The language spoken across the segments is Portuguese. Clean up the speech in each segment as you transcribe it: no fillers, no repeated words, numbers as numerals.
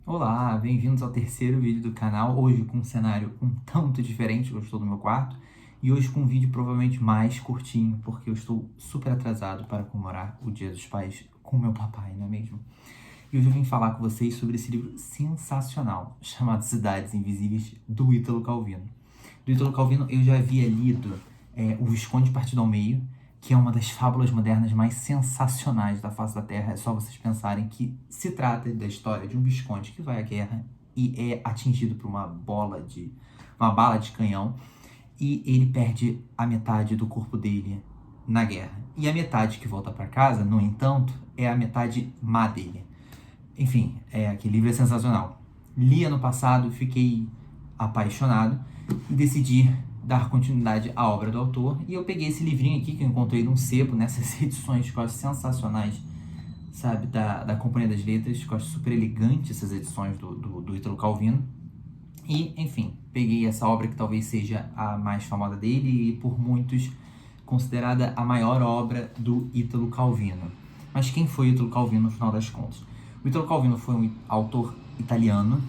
Olá, bem-vindos ao terceiro vídeo do canal, hoje com um cenário um tanto diferente, eu estou no meu quarto, e hoje com um vídeo provavelmente mais curtinho, porque eu estou super atrasado para comemorar o Dia dos Pais com meu papai, não é mesmo? E hoje eu vim falar com vocês sobre esse livro sensacional, chamado Cidades Invisíveis, do Ítalo Calvino. Do Ítalo Calvino eu já havia lido O Visconde Partido ao Meio, que é uma das fábulas modernas mais sensacionais da face da Terra. É só vocês pensarem que se trata da história de um visconde que vai à guerra e é atingido por uma bala de canhão, e ele perde a metade do corpo dele na guerra. E a metade que volta para casa, no entanto, é a metade má dele. Enfim, aquele livro é sensacional. Li ano passado, fiquei apaixonado e decidi dar continuidade à obra do autor. E eu peguei esse livrinho aqui que eu encontrei num sebo, nessas edições que eu acho sensacionais, sabe, da Companhia das Letras, que eu acho super elegante essas edições do Ítalo Calvino. E, enfim, peguei essa obra que talvez seja a mais famosa dele e por muitos considerada a maior obra do Ítalo Calvino. Mas quem foi Ítalo Calvino no final das contas? O Ítalo Calvino foi um autor italiano,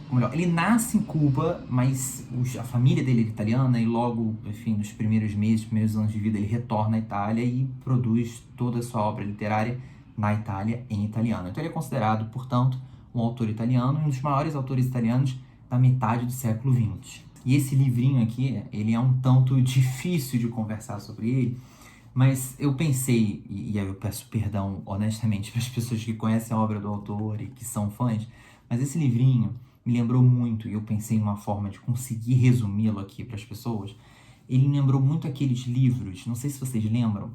ou melhor, ele nasce em Cuba, mas a família dele é italiana e logo, enfim, nos primeiros meses, primeiros anos de vida, ele retorna à Itália e produz toda a sua obra literária na Itália em italiano. Então ele é considerado, portanto, um autor italiano, um dos maiores autores italianos da metade do século XX. E esse livrinho aqui, ele é um tanto difícil de conversar sobre ele, mas eu pensei, e aí eu peço perdão honestamente para as pessoas que conhecem a obra do autor e que são fãs, mas esse livrinho me lembrou muito, e eu pensei em uma forma de conseguir resumi-lo aqui para as pessoas. Ele me lembrou muito aqueles livros, não sei se vocês lembram,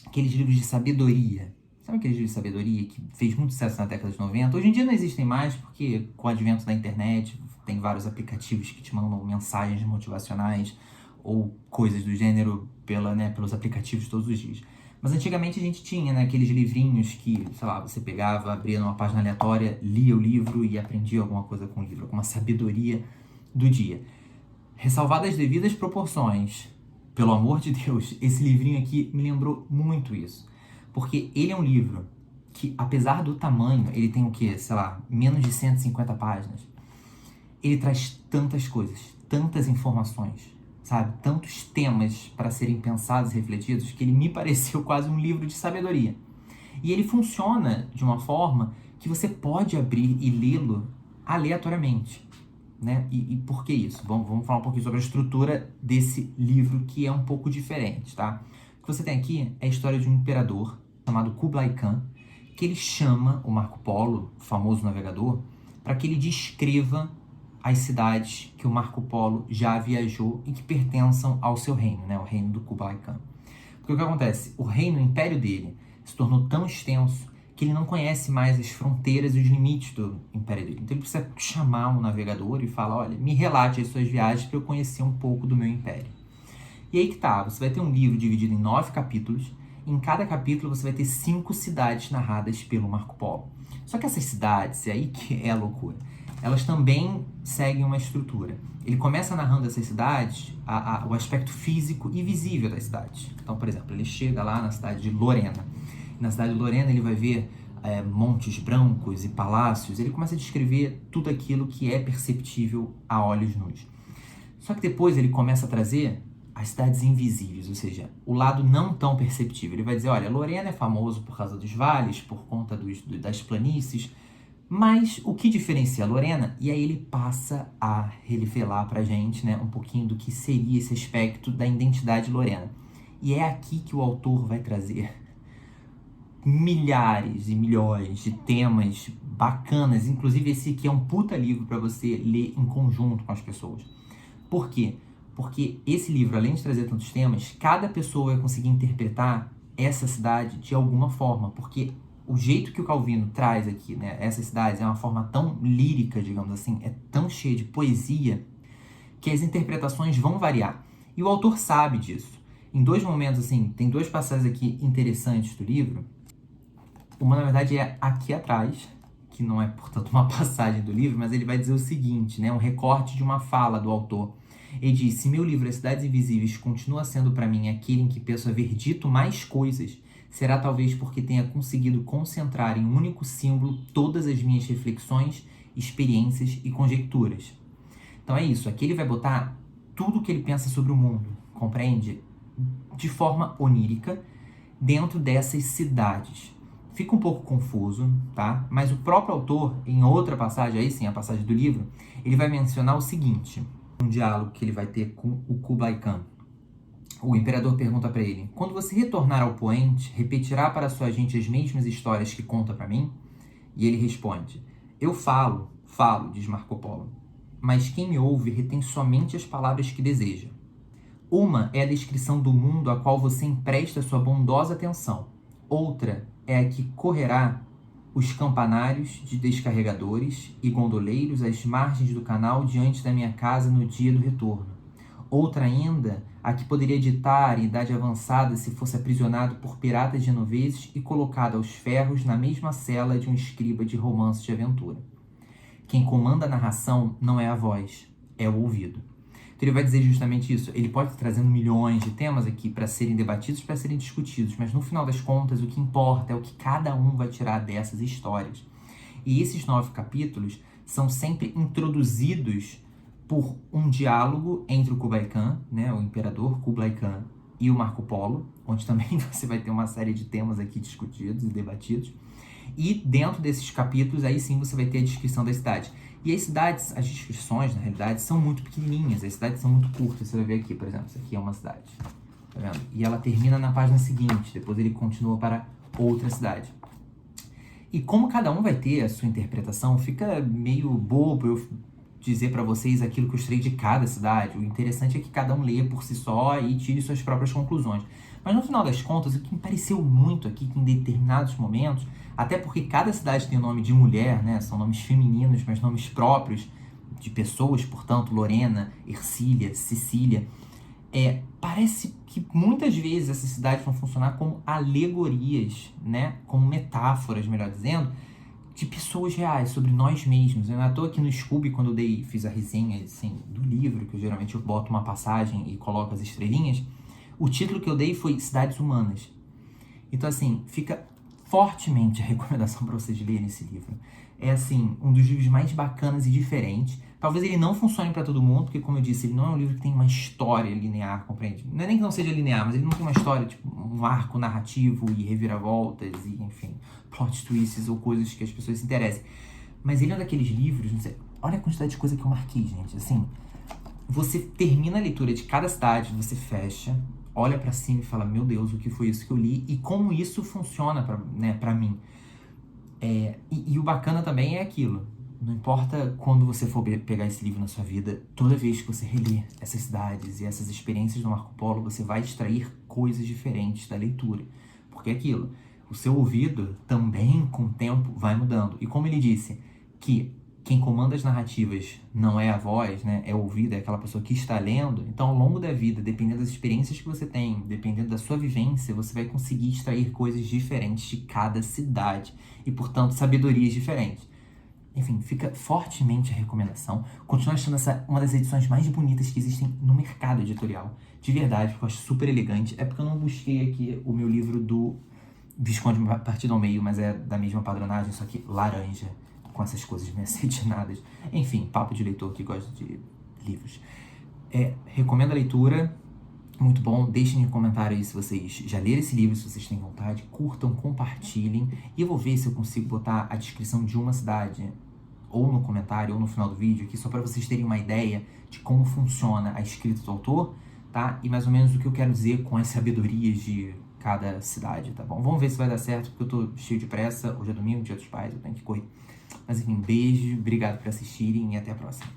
aqueles livros de sabedoria. Sabe aqueles livros de sabedoria que fez muito sucesso na década de 90? Hoje em dia não existem mais, porque com o advento da internet, tem vários aplicativos que te mandam mensagens motivacionais ou coisas do gênero pelos aplicativos todos os dias. Mas antigamente a gente tinha, né, aqueles livrinhos que, sei lá, você pegava, abria numa página aleatória, lia o livro e aprendia alguma coisa com o livro, alguma sabedoria do dia. Ressalvadas as devidas proporções, pelo amor de Deus, esse livrinho aqui me lembrou muito isso. Porque ele é um livro que, apesar do tamanho, ele tem o quê? Sei lá, menos de 150 páginas. Ele traz tantas coisas, tantas informações, sabe? Tantos temas para serem pensados e refletidos que ele me pareceu quase um livro de sabedoria. E ele funciona de uma forma que você pode abrir e lê-lo aleatoriamente, né? E por que isso? Bom, vamos falar um pouquinho sobre a estrutura desse livro, que é um pouco diferente, tá? O que você tem aqui é a história de um imperador chamado Kublai Khan, que ele chama o Marco Polo, o famoso navegador, para que ele descreva as cidades que o Marco Polo já viajou e que pertençam ao seu reino, né? O reino do Kublai Khan. Porque o que acontece? O reino, o império dele, se tornou tão extenso que ele não conhece mais as fronteiras e os limites do império dele. Então ele precisa chamar um navegador e falar, olha, me relate as suas viagens para eu conhecer um pouco do meu império. E aí que tá, você vai ter um livro dividido em 9 capítulos, e em cada capítulo você vai ter 5 cidades narradas pelo Marco Polo. Só que essas cidades, é aí que é a loucura, elas também seguem uma estrutura. Ele começa narrando essas cidades, o aspecto físico e visível das cidades. Então, por exemplo, ele chega lá na cidade de Lorena. Na cidade de Lorena ele vai ver montes brancos e palácios. Ele começa a descrever tudo aquilo que é perceptível a olhos nus. Só que depois ele começa a trazer as cidades invisíveis, ou seja, o lado não tão perceptível. Ele vai dizer, olha, Lorena é famoso por causa dos vales, por conta das planícies, mas o que diferencia a Lorena? E aí ele passa a revelar pra gente, né, um pouquinho do que seria esse aspecto da identidade Lorena. E é aqui que o autor vai trazer milhares e milhões de temas bacanas, inclusive esse aqui é um puta livro para você ler em conjunto com as pessoas. Por quê? Porque esse livro, além de trazer tantos temas, cada pessoa vai conseguir interpretar essa cidade de alguma forma, porque o jeito que o Calvino traz aqui, né, essas cidades é uma forma tão lírica, digamos assim, é tão cheia de poesia, que as interpretações vão variar. E o autor sabe disso. Em dois momentos, assim, tem duas passagens aqui interessantes do livro. Uma, na verdade, é aqui atrás, que não é, portanto, uma passagem do livro, mas ele vai dizer o seguinte, né, um recorte de uma fala do autor. Ele diz, se meu livro As Cidades Invisíveis continua sendo para mim aquele em que penso haver dito mais coisas, será talvez porque tenha conseguido concentrar em um único símbolo todas as minhas reflexões, experiências e conjecturas. Então é isso, aqui ele vai botar tudo o que ele pensa sobre o mundo, compreende? De forma onírica, dentro dessas cidades. Fica um pouco confuso, tá? Mas o próprio autor, em outra passagem, aí sim, a passagem do livro, ele vai mencionar o seguinte, um diálogo que ele vai ter com o Kublai Khan. O imperador pergunta para ele, quando você retornar ao poente, repetirá para sua gente as mesmas histórias que conta para mim? E ele responde, eu falo, diz Marco Polo, mas quem me ouve retém somente as palavras que deseja. Uma é a descrição do mundo a qual você empresta sua bondosa atenção. Outra é a que correrá os campanários de descarregadores e gondoleiros às margens do canal diante da minha casa no dia do retorno. Outra ainda, a que poderia ditar em idade avançada se fosse aprisionado por piratas genoveses e colocado aos ferros na mesma cela de um escriba de romance de aventura. Quem comanda a narração não é a voz, é o ouvido. Então ele vai dizer justamente isso. Ele pode estar trazendo milhões de temas aqui para serem debatidos, para serem discutidos, mas no final das contas o que importa é o que cada um vai tirar dessas histórias. E esses 9 capítulos são sempre introduzidos por um diálogo entre o Kublai Khan, né, o imperador Kublai Khan, e o Marco Polo, onde também você vai ter uma série de temas aqui discutidos e debatidos. E dentro desses capítulos, aí sim você vai ter a descrição da cidade. E as cidades, as descrições, na realidade, são muito pequenininhas, as cidades são muito curtas. Você vai ver aqui, por exemplo, isso aqui é uma cidade, tá vendo? E ela termina na página seguinte, depois ele continua para outra cidade. E como cada um vai ter a sua interpretação, fica meio bobo eu dizer para vocês aquilo que eu estarei de cada cidade. O interessante é que cada um leia por si só e tire suas próprias conclusões. Mas no final das contas, o que me pareceu muito aqui, que em determinados momentos, até porque cada cidade tem o nome de mulher, né? São nomes femininos, mas nomes próprios de pessoas, portanto, Lorena, Ercília, Cecília. Parece que muitas vezes essas cidades vão funcionar como alegorias, né? Como metáforas, melhor dizendo, de pessoas reais, sobre nós mesmos. Eu não estou aqui no Scooby, quando eu fiz a resenha assim, do livro, que geralmente eu boto uma passagem e coloco as estrelinhas, o título que eu dei foi Cidades Humanas. Então, assim, fica fortemente a recomendação para vocês lerem esse livro. É, assim, um dos livros mais bacanas e diferentes. Talvez ele não funcione para todo mundo, porque, como eu disse, ele não é um livro que tem uma história linear, compreende? Não é nem que não seja linear, mas ele não tem uma história, tipo, um arco narrativo e reviravoltas e, enfim, plot twists ou coisas que as pessoas se interessem. Mas ele é um daqueles livros, não sei, olha a quantidade de coisa que eu marquei, gente, assim, você termina a leitura de cada cidade, você fecha, olha pra cima e fala, meu Deus, o que foi isso que eu li e como isso funciona pra mim. E o bacana também é aquilo, não importa quando você for pegar esse livro na sua vida, toda vez que você reler essas cidades e essas experiências do Marco Polo, você vai extrair coisas diferentes da leitura. Porque é aquilo, o seu ouvido também, com o tempo, vai mudando. E como ele disse, que quem comanda as narrativas não é a voz, né, é o ouvido, é aquela pessoa que está lendo. Então, ao longo da vida, dependendo das experiências que você tem, dependendo da sua vivência, você vai conseguir extrair coisas diferentes de cada cidade e, portanto, sabedorias diferentes. Enfim, fica fortemente a recomendação. Continuo achando essa uma das edições mais bonitas que existem no mercado editorial. De verdade, porque eu acho super elegante. É porque eu não busquei aqui o meu livro do Visconde Partido ao Meio, mas é da mesma padronagem, só que laranja, com essas coisas meio acetinadas. Enfim, papo de leitor que gosta de livros. Recomendo a leitura, muito bom. Deixem no comentário aí se vocês já leram esse livro, se vocês têm vontade. Curtam, compartilhem. E eu vou ver se eu consigo botar a descrição de uma cidade, ou no comentário, ou no final do vídeo aqui, só para vocês terem uma ideia de como funciona a escrita do autor, tá? E mais ou menos o que eu quero dizer com as sabedorias de cada cidade, tá bom? Vamos ver se vai dar certo, porque eu tô cheio de pressa. Hoje é domingo, dia dos pais, eu tenho que correr. Mas enfim, beijo, obrigado por assistirem e até a próxima.